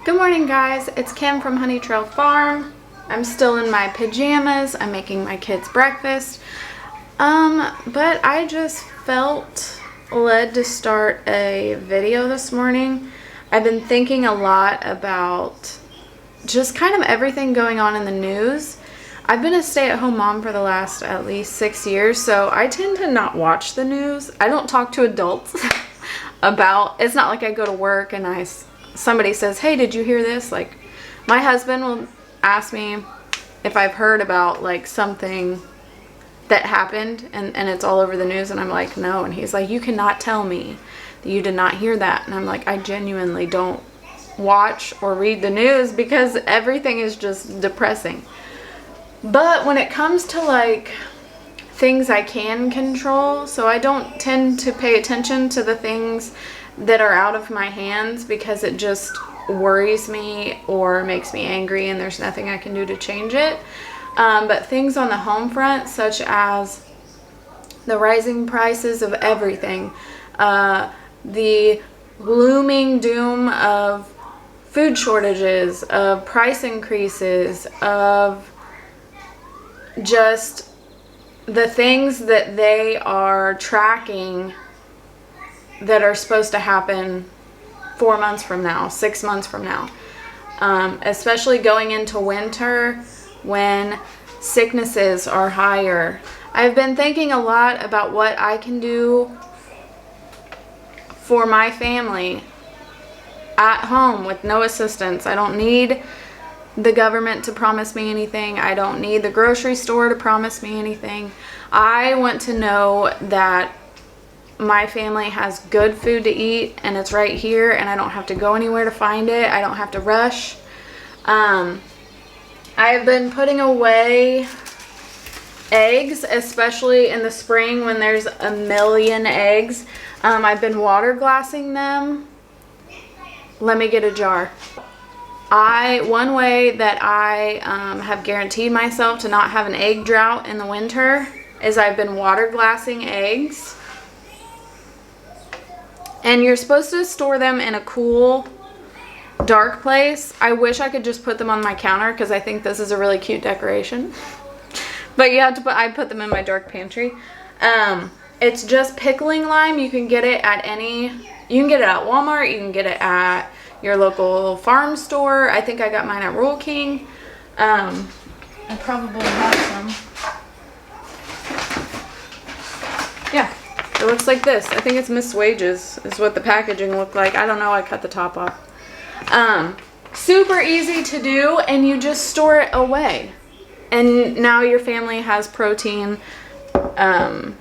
Good morning, guys. It's Kim from Honey Trail Farm. I'm still in my pajamas. I'm making my kids breakfast. But I just felt led to start a video this morning. I've been thinking a lot about just kind of everything going on in the news. I've been a stay-at-home mom for the last at least 6 years, so I tend to not watch the news. I don't talk to adults about, it's not like I go to work and somebody says, hey, did you hear this? Like, my husband will ask me if I've heard about like something that happened and it's all over the news, and I'm like, no. And he's like, you cannot tell me that you did not hear that. And I'm like, I genuinely don't watch or read the news because everything is just depressing. But when it comes to like things I can control, so I don't tend to pay attention to the things that are out of my hands because it just worries me or makes me angry and there's nothing I can do to change it. But things on the home front, such as the rising prices of everything, the looming doom of food shortages, of price increases, of just the things that they are tracking that are supposed to happen 4 months from now, 6 months from now, especially going into winter when sicknesses are higher. I've been thinking a lot about what I can do for my family at home with no assistance. I don't need the government to promise me anything. I don't need the grocery store to promise me anything. I want to know that my family has good food to eat and it's right here and I don't have to go anywhere to find it. I don't have to rush. I've been putting away eggs, especially in the spring when there's a million eggs. I've been water glassing them. Let me get a jar. One way that I have guaranteed myself to not have an egg drought in the winter is I've been water glassing eggs. And you're supposed to store them in a cool, dark place. I wish I could just put them on my counter because I think this is a really cute decoration. But you have to I put them in my dark pantry. It's just pickling lime. You can get it at Walmart. You can get it at your local farm store. I think I got mine at Rural King. I probably have some. Yeah. It looks like this. I think it's Miss Wages is what the packaging looked like. I don't know. I cut the top off. Super easy to do, and you just store it away. And now your family has protein to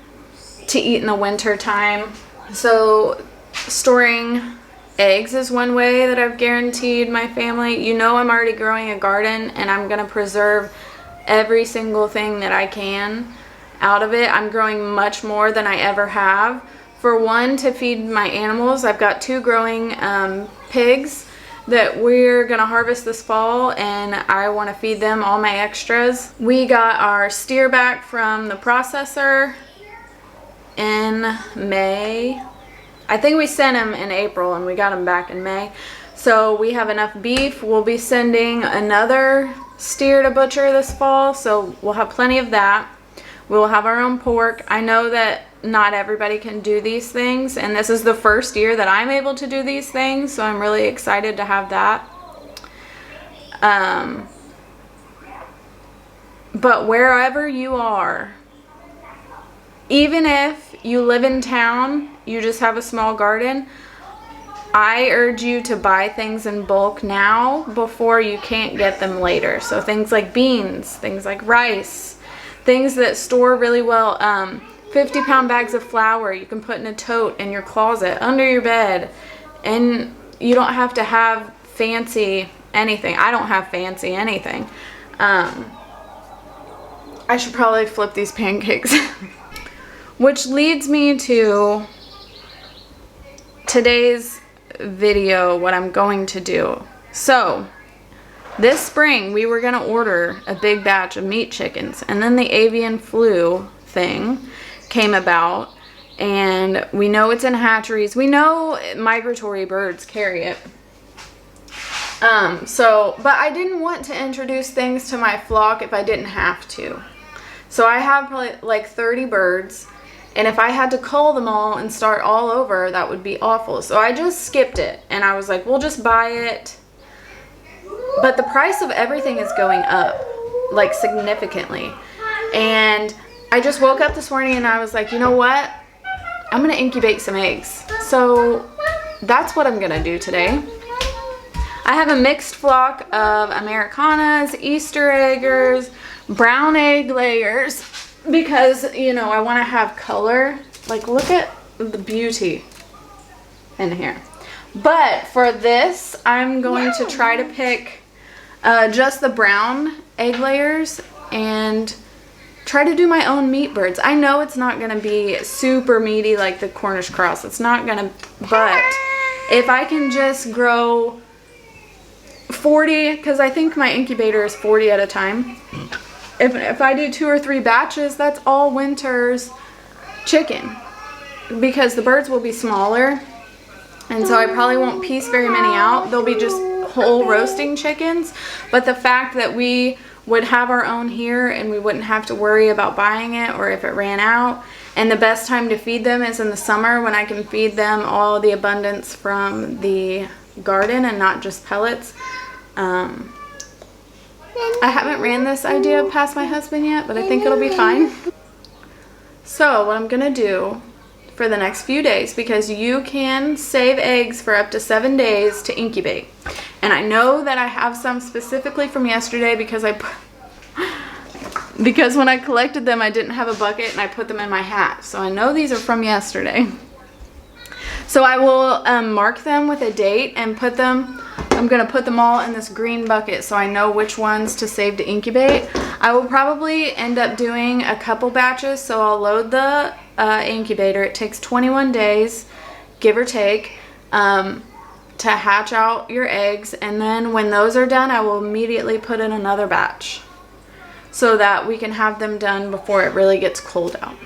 eat in the winter time. So storing eggs is one way that I've guaranteed my family. You know, I'm already growing a garden, and I'm going to preserve every single thing that I can out of it. I'm growing much more than I ever have. For one, to feed my animals. I've got 2 growing pigs that we're gonna harvest this fall, and I want to feed them all my extras. We got our steer back from the processor in May. I think we sent him in April and we got him back in May. So we have enough beef. We'll be sending another steer to butcher this fall, so we'll have plenty of that. We'll have our own pork. I know that not everybody can do these things, and this is the first year that I'm able to do these things, so I'm really excited to have that. But wherever you are, even if you live in town, you just have a small garden, I urge you to buy things in bulk now before you can't get them later. So things like beans, things like rice, things that store really well. 50-pound bags of flour you can put in a tote in your closet under your bed, and you don't have to have fancy anything. I don't have fancy anything. I should probably flip these pancakes. Which leads me to today's video, what I'm going to do. So this spring we were going to order a big batch of meat chickens, and then the avian flu thing came about, and we know it's in hatcheries. We know migratory birds carry it. But I didn't want to introduce things to my flock if I didn't have to. So I have probably like 30 birds, and if I had to cull them all and start all over, that would be awful. So I just skipped it, and I was like, we'll just buy it. But the price of everything is going up, like significantly. And I just woke up this morning and I was like, you know what? I'm gonna incubate some eggs. So that's what I'm gonna do today. I have a mixed flock of Americanas, Easter eggers, brown egg layers, because, you know, I want to have color. Like, look at the beauty in here. But for this, I'm going to try to pick just the brown egg layers and try to do my own meat birds. I know it's not going to be super meaty like the Cornish cross. It's not going to, but if I can just grow 40, because I think my incubator is 40 at a time. If I do 2 or 3 batches, that's all winter's chicken, because the birds will be smaller, and so I probably won't piece very many out. They'll be just whole roasting chickens. But the fact that we would have our own here and we wouldn't have to worry about buying it or if it ran out, and the best time to feed them is in the summer when I can feed them all the abundance from the garden and not just pellets. I haven't ran this idea past my husband yet, but I think it'll be fine. So what I'm gonna do for the next few days, because you can save eggs for up to 7 days to incubate, and I know that I have some specifically from yesterday because because when I collected them I didn't have a bucket and I put them in my hat, so I know these are from yesterday. So I will mark them with a date and put them, I'm going to put them all in this green bucket so I know which ones to save to incubate. I will probably end up doing a couple batches, so I'll load the incubator. It takes 21 days, give or take, to hatch out your eggs, and then when those are done I will immediately put in another batch so that we can have them done before it really gets cold out.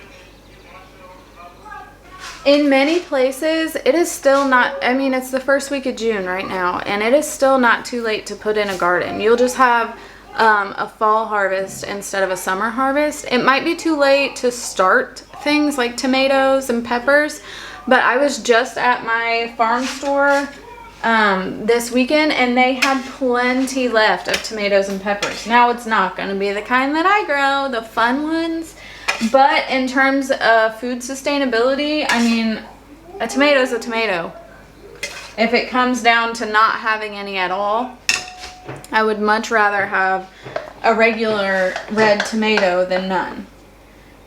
In many places, it is still not, I mean, it's the first week of June right now, and it is still not too late to put in a garden. You'll just have a fall harvest instead of a summer harvest. It might be too late to start things like tomatoes and peppers, but I was just at my farm store this weekend, and they had plenty left of tomatoes and peppers. Now, it's not going to be the kind that I grow, the fun ones. But in terms of food sustainability, I mean, a tomato is a tomato. If it comes down to not having any at all, I would much rather have a regular red tomato than none.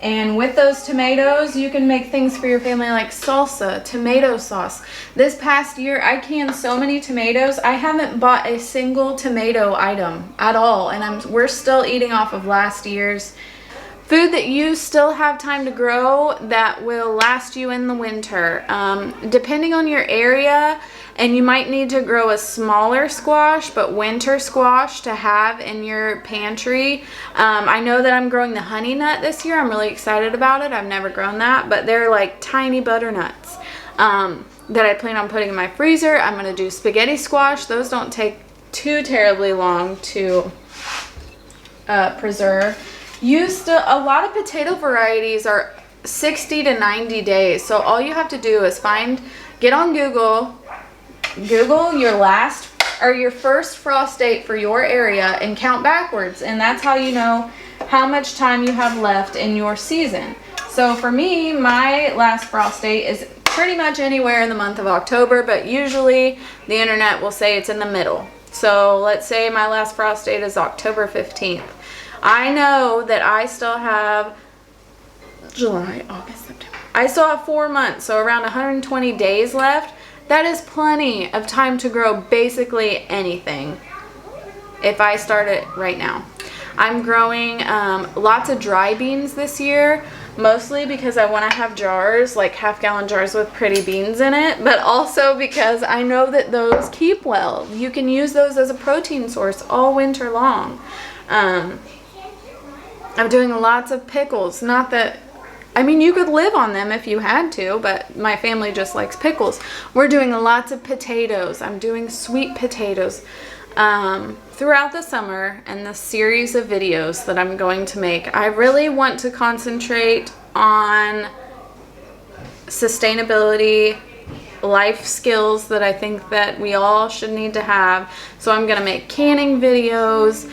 And with those tomatoes, you can make things for your family like salsa, tomato sauce. This past year, I canned so many tomatoes. I haven't bought a single tomato item at all, and we're still eating off of last year's. Food that you still have time to grow that will last you in the winter. Depending on your area, and you might need to grow a smaller squash, but winter squash to have in your pantry. I know that I'm growing the honey nut this year. I'm really excited about it. I've never grown that, but they're like tiny butternuts that I plan on putting in my freezer. I'm going to do spaghetti squash. Those don't take too terribly long to preserve. A lot of potato varieties are 60 to 90 days. So all you have to do is get on Google your first frost date for your area and count backwards. And that's how you know how much time you have left in your season. So for me, my last frost date is pretty much anywhere in the month of October, but usually the internet will say it's in the middle. So let's say my last frost date is October 15th. I know that I still have July, August, September. I still have 4 months, so around 120 days left. That is plenty of time to grow basically anything if I start it right now. I'm growing lots of dry beans this year, mostly because I want to have jars, like half-gallon jars with pretty beans in it, but also because I know that those keep well. You can use those as a protein source all winter long. I'm doing lots of pickles. Not that I mean, you could live on them if you had to, but my family just likes pickles. We're doing lots of potatoes. I'm doing sweet potatoes throughout the summer, and the series of videos that I'm going to make. I really want to concentrate on sustainability, life skills that I think that we all should need to have. So I'm going to make canning videos,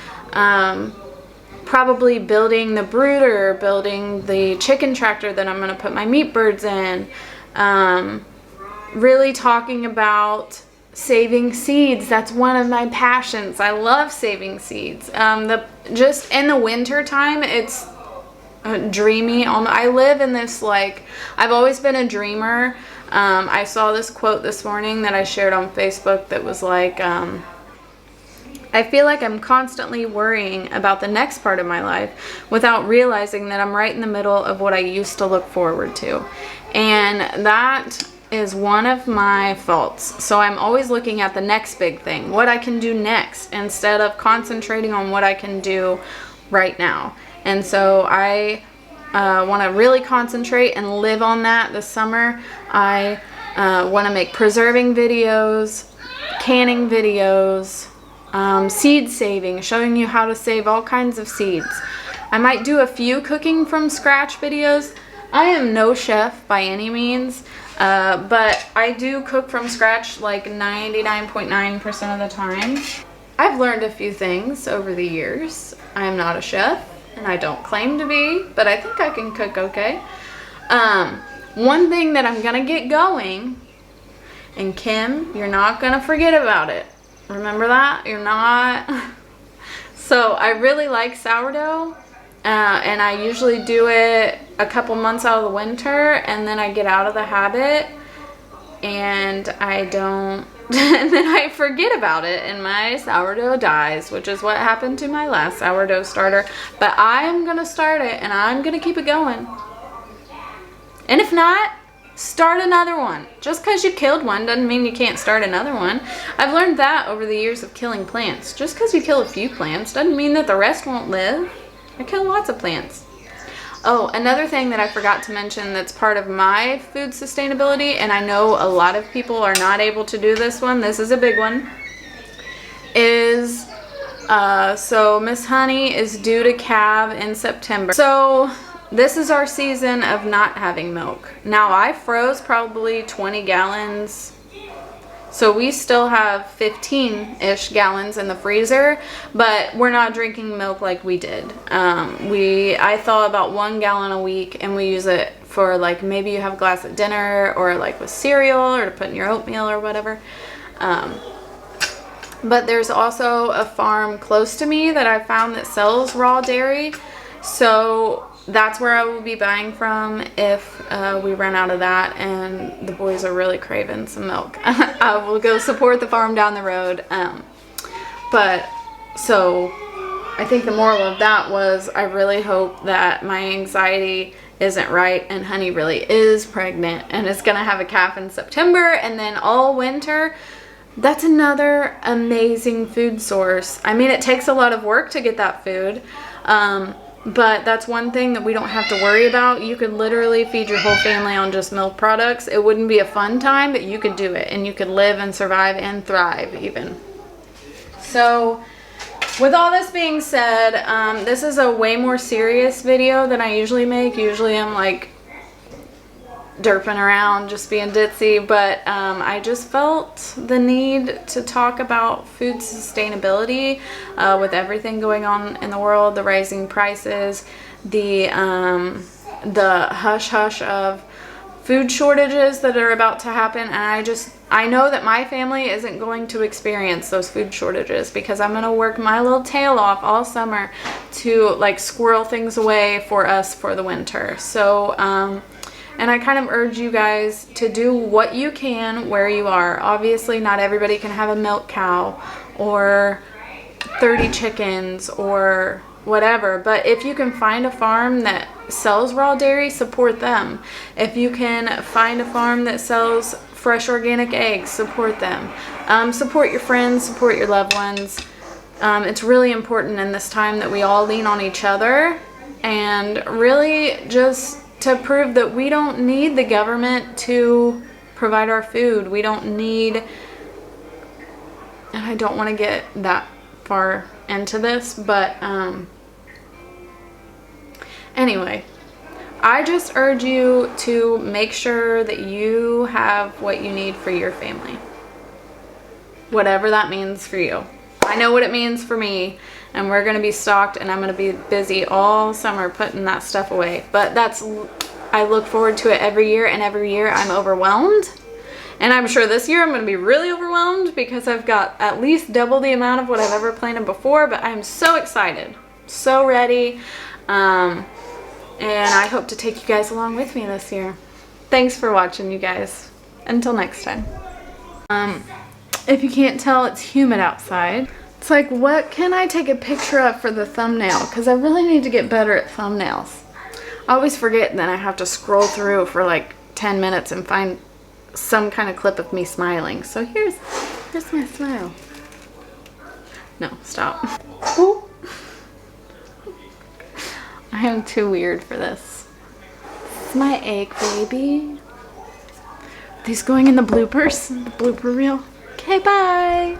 probably building the brooder, building the chicken tractor that I'm going to put my meat birds in, really talking about saving seeds. That's one of my passions. I love saving seeds. Just in the winter time, it's dreamy. I live in this, like, I've always been a dreamer. I saw this quote this morning that I shared on Facebook that was like, I feel like I'm constantly worrying about the next part of my life without realizing that I'm right in the middle of what I used to look forward to. And that is one of my faults. So I'm always looking at the next big thing, what I can do next, instead of concentrating on what I can do right now. And so I want to really concentrate and live on that this summer. I want to make preserving videos, canning videos, seed saving, showing you how to save all kinds of seeds. I might do a few cooking from scratch videos. I am no chef by any means, but I do cook from scratch like 99.9% of the time. I've learned a few things over the years. I am not a chef, and I don't claim to be, but I think I can cook okay. One thing that I'm gonna get going, and Kim, you're not gonna forget about it. Remember that? You're not. So I really like sourdough, and I usually do it a couple months out of the winter, and then I get out of the habit, and I don't, and then I forget about it, and my sourdough dies, which is what happened to my last sourdough starter. But I'm gonna start it, and I'm gonna keep it going. And if not, start another one. Just because you killed one doesn't mean you can't start another one. I've learned that over the years of killing plants. Just because you kill a few plants doesn't mean that the rest won't live. I kill lots of plants. Oh, another thing that I forgot to mention that's part of my food sustainability, and I know a lot of people are not able to do this one, this is a big one, is, so Miss Honey is due to calve in September. So this is our season of not having milk. Now, I froze probably 20 gallons, so we still have 15-ish gallons in the freezer, but we're not drinking milk like we did. I thaw about 1 gallon a week, and we use it for, like, maybe you have a glass at dinner, or like with cereal, or to put in your oatmeal or whatever. But there's also a farm close to me that I found that sells raw dairy, so that's where I will be buying from if we run out of that and the boys are really craving some milk. I will go support the farm down the road. But so I think the moral of that was I really hope that my anxiety isn't right and Honey really is pregnant and is going to have a calf in September, and then all winter. That's another amazing food source. I mean, it takes a lot of work to get that food. But that's one thing that we don't have to worry about. You could literally feed your whole family on just milk products. It wouldn't be a fun time, but you could do it, and you could live and survive and thrive even. So with all this being said, this is a way more serious video than I usually make. Usually I'm like derping around, just being ditzy, but I just felt the need to talk about food sustainability with everything going on in the world, the rising prices, the hush-hush of food shortages that are about to happen, and I know that my family isn't going to experience those food shortages because I'm going to work my little tail off all summer to like squirrel things away for us for the winter. So and I kind of urge you guys to do what you can where you are. Obviously, not everybody can have a milk cow or 30 chickens or whatever. But if you can find a farm that sells raw dairy, support them. If you can find a farm that sells fresh organic eggs, support them. Support your friends, support your loved ones. It's really important in this time that we all lean on each other and really just to prove that we don't need the government to provide our food. We don't need, and I don't want to get that far into this, but anyway, I just urge you to make sure that you have what you need for your family. Whatever that means for you. I know what it means for me, and we're going to be stocked, and I'm going to be busy all summer putting that stuff away. But I look forward to it every year, and every year I'm overwhelmed. And I'm sure this year I'm going to be really overwhelmed because I've got at least double the amount of what I've ever planted before, but I'm so excited, so ready. And I hope to take you guys along with me this year. Thanks for watching, you guys. Until next time. If you can't tell, it's humid outside. It's like, what can I take a picture of for the thumbnail? Because I really need to get better at thumbnails. I always forget, and then I have to scroll through for like 10 minutes and find some kind of clip of me smiling. So here's my smile. No, stop. Ooh. I am too weird for this. This is my egg baby. Are these going in the bloopers? The blooper reel? Okay, bye.